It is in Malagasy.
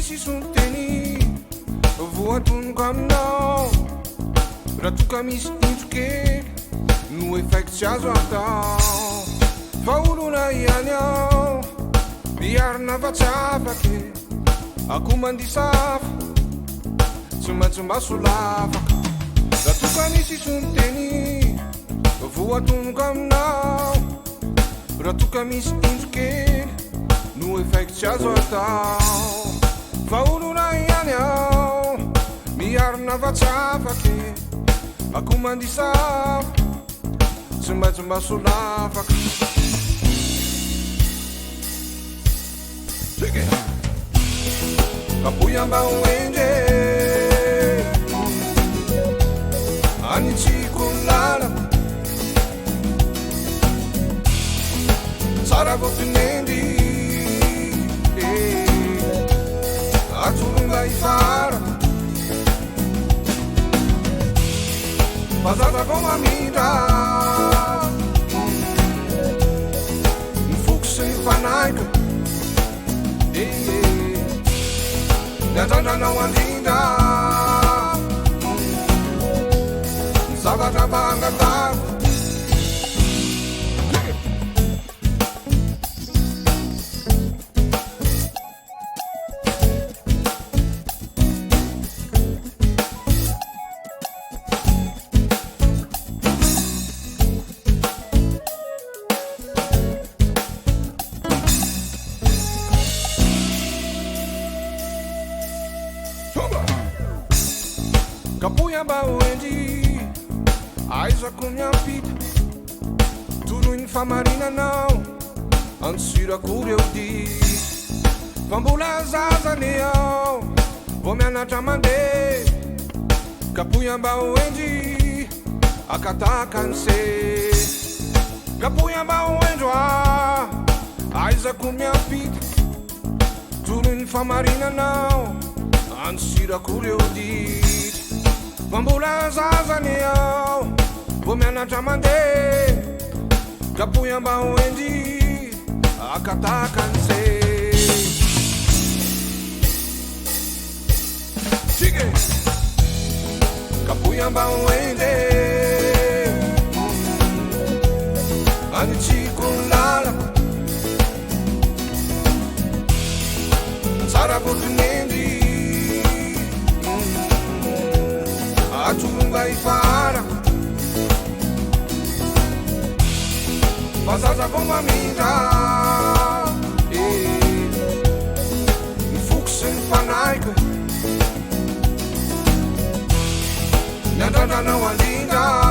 misy sonteny voatonoko aminao raha toka misy intsokely no efaiky tsy azo atao fa olona ihany ao miarina fa tsy afaky ako mandisafa tsy maintsy maso lavaka raha toka misy sonteny voatonoko aminao raha toka misy intsokely no efaiky tsy azo atao fa olona ihany ao miarina fa tsy afaky ako mandisafa tsy maintsy maso lavaka Kapohy amba hoendry anitsiko ny lalako tsara voatinendy atolonga ifara fazaza vao mamindra ny foko sy ny fanaika ny andrandranao andrindra ny zavatra mangatako Kapohy amba hoendry aizako miampita toroy ny famarinanao ansirako reo di fa mbola zazany ao vao mianatra mandeha Kapohy amba hoendry akataka ny se Kapohy amba hoendro aizako miampita toroy ny famarinanao ansirako reo di Mbola zazany ao vao mianatra mandeha Kapohy amba hoendry akataka ny se Sige Kapohy amba hoendry anitsiko ny lalako tsara voatinendy atolonga ifara fazaza vao mamindra ny foko sy ny fanaika ny andrandranao andrindra